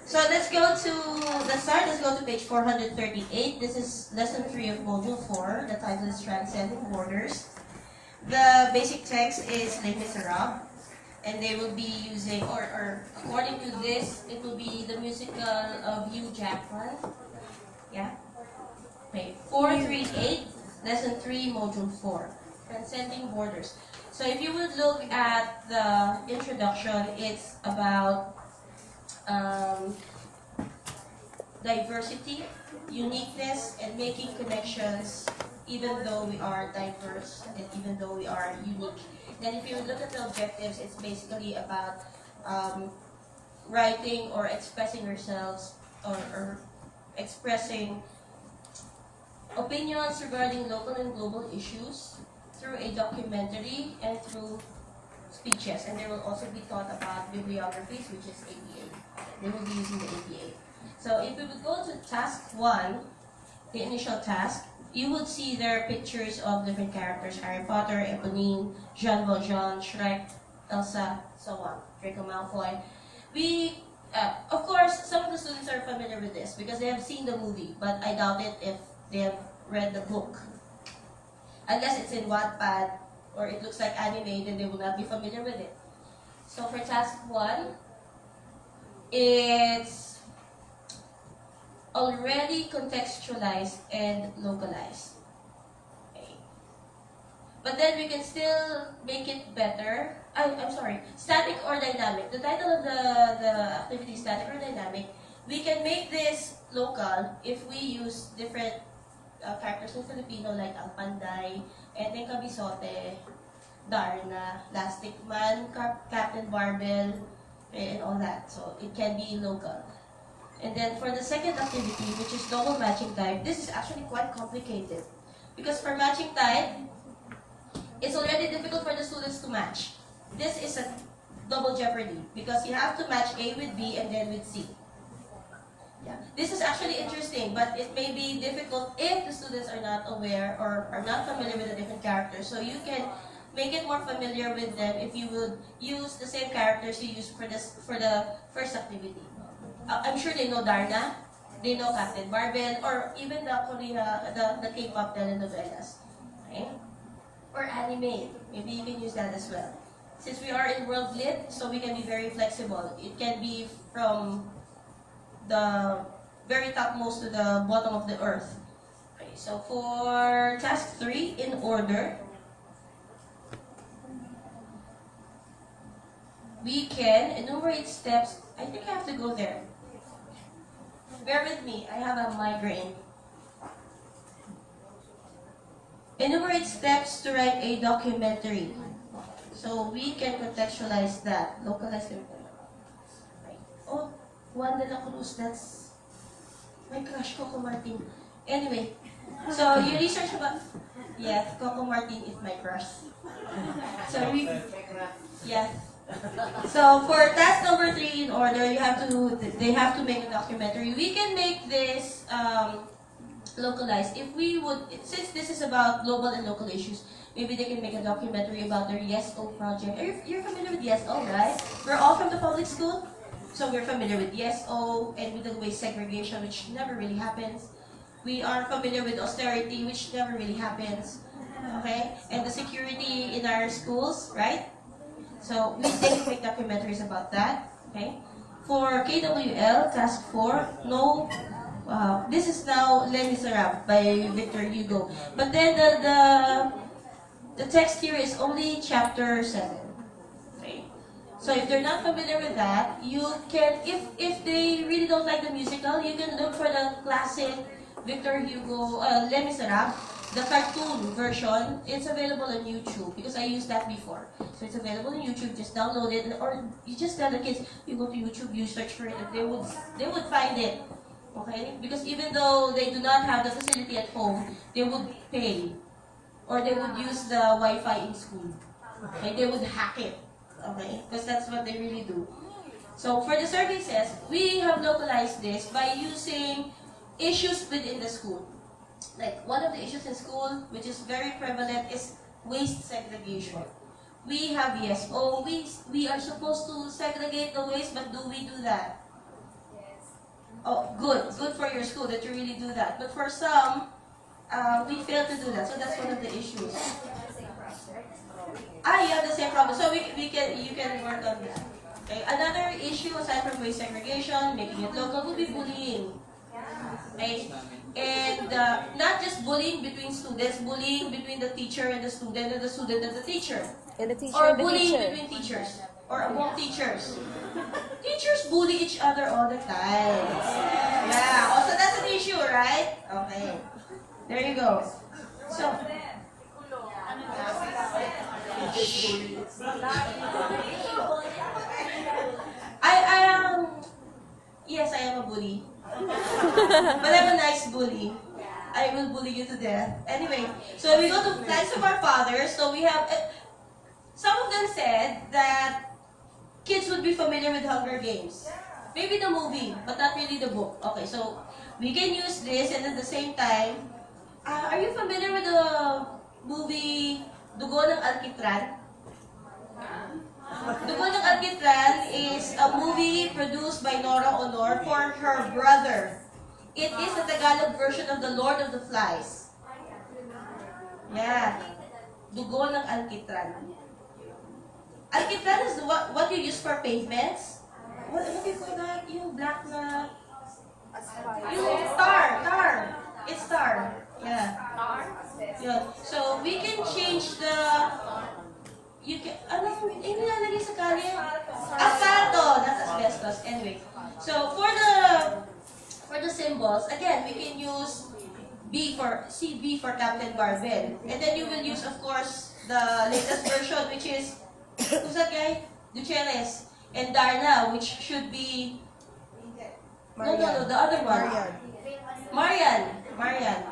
So let's go to let's go to page 438. This is lesson 3 of module 4. The title is Transcending Borders. The basic text is Les Miserables, and they will be using, or according to this, it will be the musical of Hugh Jackman. Yeah? Okay, 438, lesson 3, module 4. Transcending Borders. So if you would look at the introduction, it's about diversity, uniqueness, and making connections even though we are diverse and even though we are unique. Then if you look at the objectives, it's basically about writing or expressing yourselves or expressing opinions regarding local and global issues through a documentary and through speeches. And they will also be taught about bibliographies, which is ABA. They will be using the ABA. So if we would go to task 1, the initial task, you would see there pictures of different characters: Harry Potter, Eponine, Jean Valjean, Shrek, Elsa, so on, Draco Malfoy. We, of course, some of the students are familiar with this because they have seen the movie, but I doubt it if they have read the book. Unless it's in Wattpad or it looks like anime, then they will not be familiar with it. So for task 1, it's already contextualized and localized. Okay. But then we can still make it better. I'm sorry, static or dynamic. The title of the activity is static or dynamic. We can make this local if we use different characters in Filipino like ang Panday, Enteng Kabisote, Darna, Plastic Man, Captain Barbell, and all that. So it can be local. And then for the second activity, which is double matching type, this is actually quite complicated. Because for matching type, it's already difficult for the students to match. This is a double jeopardy because you have to match A with B and then with C. Yeah. This is actually interesting, but it may be difficult if the students are not aware or are not familiar with the different characters. So you can make it more familiar with them if you would use the same characters you used for the first activity. I'm sure they know Darna, they know Captain Barbell, or even the K-pop telenovelas, okay? Or anime, maybe you can use that as well. Since we are in World Lit, so we can be very flexible. It can be from the very topmost to the bottom of the earth. Okay, so for task 3, in order, we can enumerate steps. I think I have to go there. Bear with me, I have a migraine. Enumerate steps to write a documentary. So we can contextualize that, localize them. Right. Oh, Juan de la Cruz, that's my crush, Coco Martin. Anyway, so you research about, yes, Coco Martin is my crush. So yes. So for task number 3, in order, they have to make a documentary. We can make this localized. If we would, since this is about global and local issues, maybe they can make a documentary about their YesO project. You're familiar with YesO, right? We're all from the public school, so we're familiar with YesO and with the waste segregation, which never really happens. We are familiar with austerity, which never really happens. Okay, and the security in our schools, right? So we can make documentaries about that. Okay. For KWL, task 4, no. This is now Les Miserables by Victor Hugo. But then the text here is only chapter 7. Okay. So if they're not familiar with that, you can, if they really don't like the musical, you can look for the classic Victor Hugo Les Miserables. The cartoon version, it's available on YouTube because I used that before. So it's available on YouTube. Just download it, or you just tell the kids, you go to YouTube, you search for it, and they would find it. Okay? Because even though they do not have the facility at home, they would pay, or they would use the Wi-Fi in school. Okay? They would hack it. Okay? Because that's what they really do. So for the services, we have localized this by using issues within the school. Like one of the issues in school, which is very prevalent, is waste segregation. We have YesO. We are supposed to segregate the waste, but do we do that? Yes. Oh, good for your school that you really do that. But for some, we fail to do that. So that's one of the issues. You have the same problem. So you can work on that. Okay. Another issue aside from waste segregation, making it local, would be bullying. Okay. And not just bullying between students, bullying between the teacher and the student and the teacher. And the teacher Or and the bullying teacher. between teachers. Or among teachers. Teachers bully each other all the time. Yeah. Also, that's an issue, right? Okay. There you go. So, I am, yes, I am a bully. But I'm a nice bully. I will bully you to death. Anyway, so we go to Lives of Our Fathers. So we have, some of them said that kids would be familiar with Hunger Games. Maybe the movie, but not really the book. Okay, so we can use this, and at the same time, are you familiar with the movie Dugo ng Alkitran? Dugo ng Alkitran is a movie produced by Nora Honor for her brother. It is the Tagalog version of The Lord of the Flies. Yeah. Dugo ng Alkitran. Alkitran is what you use for pavements. What do you call that? Yung black na... Yung tar. It's tar. Yeah. Yeah. So, we can change the... You can... Ano yung nilalagay sa kalye? Asfalto! That's asbestos. Anyway. So, for the symbols, again, we can use B for Captain Barbell. And then you will use, of course, the latest version, which is... Who's that guy? Ducheres. And Darna, which should be... No, the other one. Marian.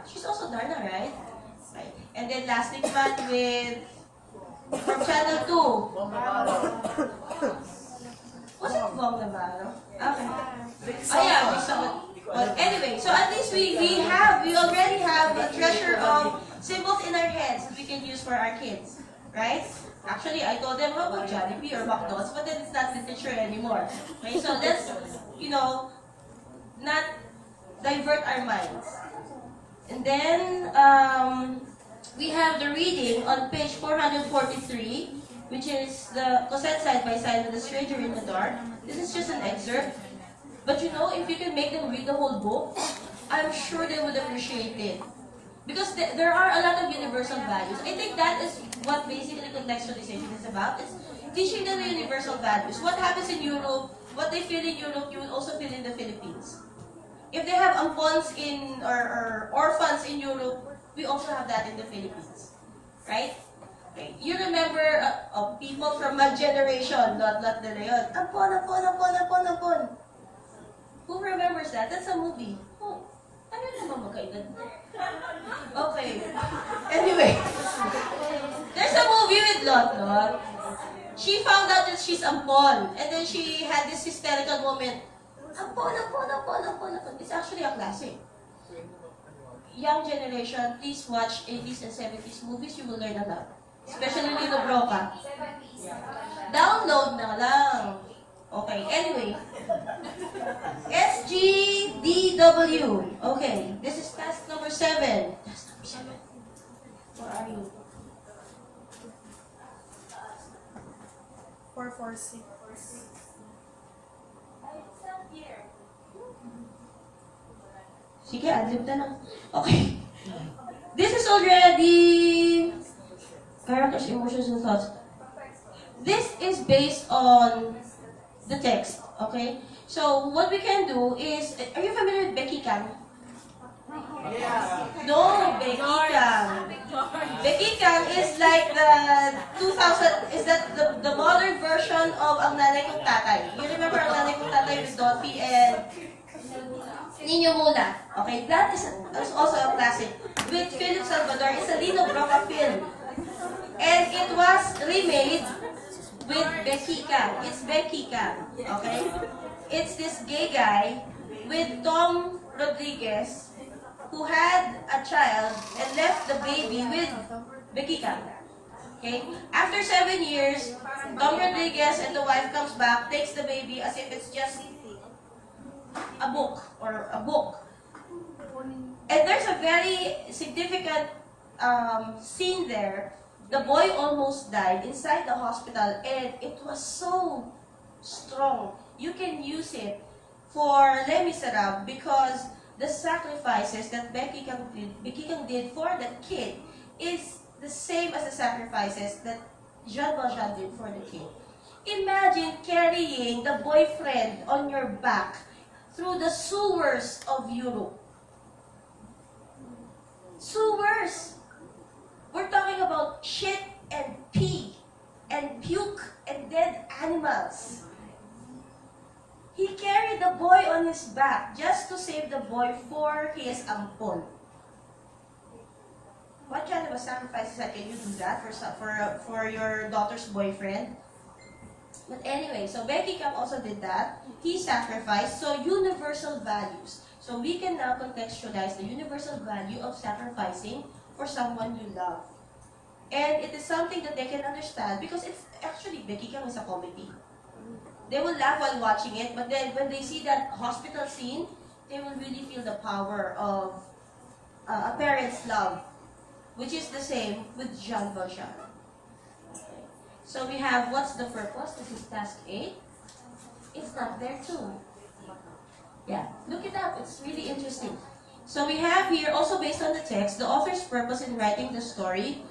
She's also Darna, right? And then last naman with... From Channel 2. Was it Bong Navarro? Okay. Oh yeah, we saw it. Well, anyway, so at least we already have a treasure of symbols in our heads that we can use for our kids. Right? Actually, I told them, how about Jollibee or McDonald's? But then it's not literature anymore. Okay, so let's, not divert our minds. And then, we have the reading on page 443, which is the Cosette Side by Side with the Stranger in the Dark. This is just an excerpt. But if you can make them read the whole book, I'm sure they would appreciate it. Because there are a lot of universal values. I think that is what basically contextualization is about. It's teaching them the universal values. What happens in Europe, what they feel in Europe, you will also feel in the Philippines. If they have ampons or orphans in Europe, we also have that in the Philippines. Right? Okay. You remember people from my generation, not nila yun. Ampon. Who remembers that? That's a movie. Oh, ano naman magkaedad? Okay. Anyway, there's a movie with Lot. She found out that she's ampon, and then she had this hysterical moment. Ampon. It's actually a classic. Young generation, please watch 80s and 70s movies. You will learn a lot. Especially Lino Broca. Download na lang. Okay, anyway. SGDW. Okay, this is task number 7. Task number 7. Where are you? 446. Sige, adlib na lang. Okay. This is already characters, emotions, and thoughts. This is based on the text, okay? So, what we can do is, are you familiar with Becky Kang? No, Becky Kang. Becky Kang is like the 2000, is that the modern version of Ang Nanay Kong Tatay. You remember Ang Nanay Kong Tatay with Dottie and Niño Muna? Okay, that is also a classic. With Philip Salvador, it's a Lino Broca film. And it was remade with Becky Kang. It's Becky Kang, okay? It's this gay guy with Tom Rodriguez who had a child and left the baby with Becky Kang. Okay? After 7 years, Tom Rodriguez and the wife comes back, takes the baby as if it's just a book or a book. And there's a very significant scene there. The boy almost died inside the hospital, and it was so strong. You can use it for Les Miserables because the sacrifices that Becky Kang did for that kid is the same as the sacrifices that Jean Valjean did for the kid. Imagine carrying the boyfriend on your back through the sewers of Europe. Sewers! We're talking about shit and pee and puke and dead animals. He carried the boy on his back just to save the boy for his ampon. What kind of a sacrifice is that? Can you do that for your daughter's boyfriend? But anyway, so Becky Kang also did that. He sacrificed. So universal values. So we can now contextualize the universal value of sacrificing for someone you love. And it is something that they can understand because it's actually, Becky Kang is a comedy. They will laugh while watching it, but then when they see that hospital scene, they will really feel the power of a parent's love, which is the same with Jean Valjean. So we have, what's the purpose? This is task 8. It's not there too. Yeah, look it up. It's really interesting. So we have here, also based on the text, the author's purpose in writing the story,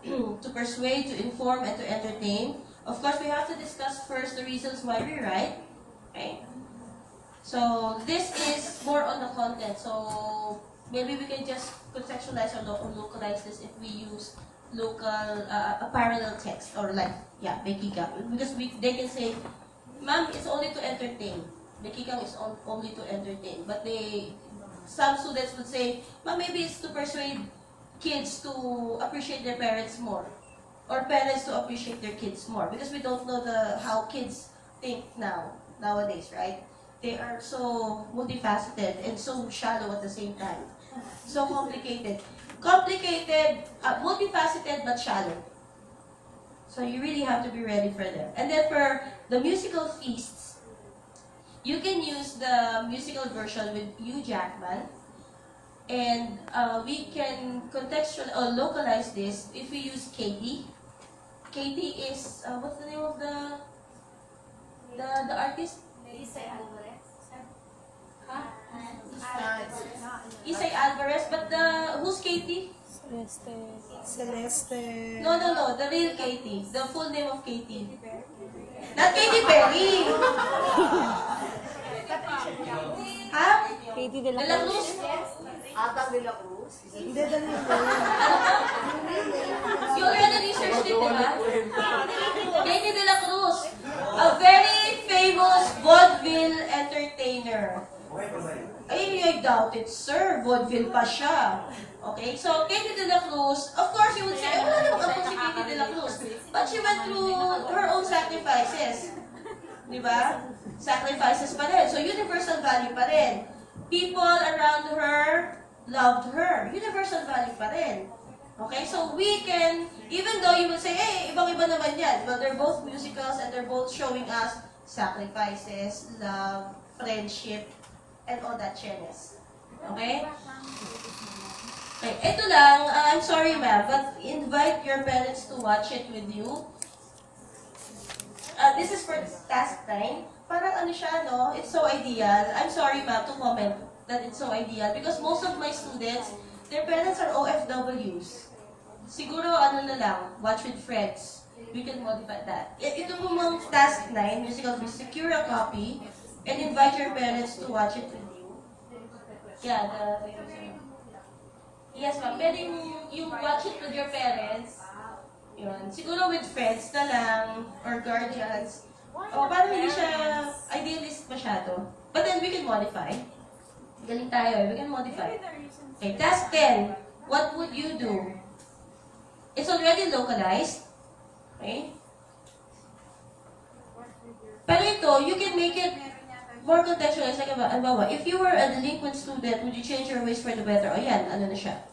to persuade, to inform, and to entertain. Of course, we have to discuss first the reasons why we write. Okay? So this is more on the content. So maybe we can just contextualize or localize this if we use local, a parallel text or like, yeah, Becky Kang. Because they can say, Ma'am, it's only to entertain. Becky Kang is only to entertain. But some students would say, Ma'am, maybe it's to persuade kids to appreciate their parents more. Or parents to appreciate their kids more. Because we don't know how kids think nowadays, right? They are so multifaceted and so shallow at the same time. So complicated. Multifaceted but shallow. So you really have to be ready for them. And then for the musical feasts, you can use the musical version with Hugh Jackman. And we can contextual or localize this if we use Katie. Katie is, what's the name of the artist? Isay Alvarez. Huh? Isay Alvarez, but who's Katie? Celeste. No, the real Katie. The full name of Katie. Not Katy Perry. Ha? Katie De la Cruz? Atang de la Cruz. Hindi, dali mo. You already researched it, diba? Katie de la Cruz. A very famous vaudeville entertainer. I doubt it, sir. Vaudeville pa siya. Okay, so Katie de la Cruz, of course you would say, wala naman ako si Katie de la Cruz. But she went through her own sacrifices. Diba? Sacrifices pa rin. So universal value pa rin. People around her loved her. Universal value pa rin. Okay, so we can, even though you will say, hey, ibang-iba naman yan. Well, they're both musicals and they're both showing us sacrifices, love, friendship, and all that cheness. Okay? Okay, ito lang, I'm sorry ma'am, but invite your parents to watch it with you. This is for task 9. Parang ano siya, no? It's so ideal. I'm sorry ma'am to comment that it's so ideal because most of my students, their parents are OFWs. Siguro ano na lang, watch with friends. We can modify that. Ito po mga task 9, musical, secure a copy and invite your parents to watch it with you. Yeah, yes ma'am, pwedeng you watch it with your parents. Yun. Siguro with friends na lang, or guardians. O, parang hindi siya idealist masyado. But then we can modify. Galing tayo eh, we can modify. Okay, task 10. What would you do? It's already localized. Okay? Pero ito, you can make it more contextualized. Like, if you were a delinquent student, would you change your ways for the better? O yan, ano na siya.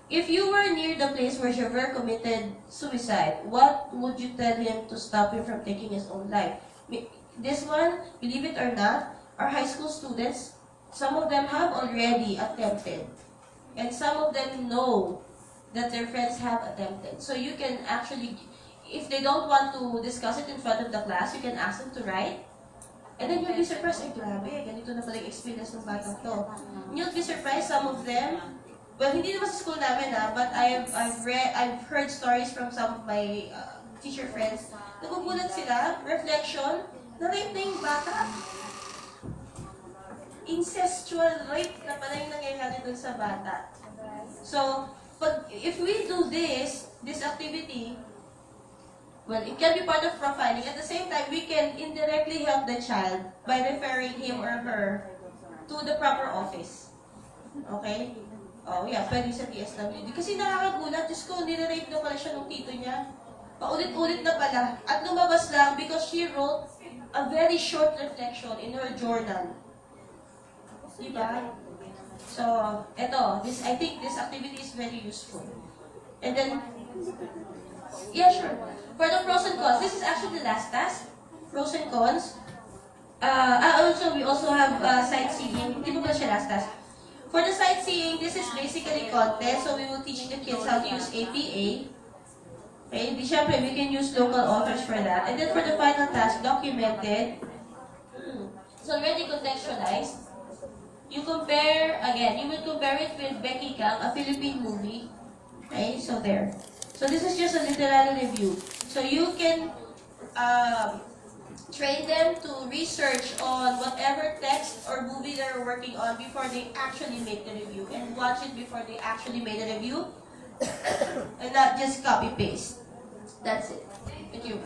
If you were near the place where Javert committed suicide, what would you tell him to stop him from taking his own life? This one, believe it or not, are high school students. Some of them have already attempted. And some of them know that their friends have attempted. So you can actually, if they don't want to discuss it in front of the class, you can ask them to write. And then you'll be surprised, ay grabe, ganito na pala yung experience ng batang to. You'll be surprised, some of them, well, hindi naman sa school namin but I've heard stories from some of my teacher friends. Nagugulat sila, reflection, na-rape na yung bata. Incestual rape na pala yung nangyayari dun sa bata. So, if we do this activity, well, it can be part of profiling. At the same time, we can indirectly help the child by referring him or her to the proper office. Okay? Oh, yeah, pwede sa DSWD. Kasi nakakagulat, Diyos ko, nire-rape na pala siya ng tito niya. Paulit-ulit na pala. At lumabas lang because she wrote a very short reflection in her journal. Diba? So, I think this activity is very useful. And then, yeah, sure. For the pros and cons, this is actually the last task. Pros and cons. We also have sightseeing. Hindi mo ba siya last task? For the sightseeing, this is basically content. So we will teach the kids how to use APA. Okay, syempre, we can use local authors for that. And then for the final task, documented. It's already contextualized. You compare, again, you will compare it with Becky Kang, a Philippine movie. Okay, so there. So this is just a literary review. So you can train them to research on whatever text or movie they're working on before they actually make the review, and watch it before they actually made the review, and not just copy-paste. That's it. Thank you.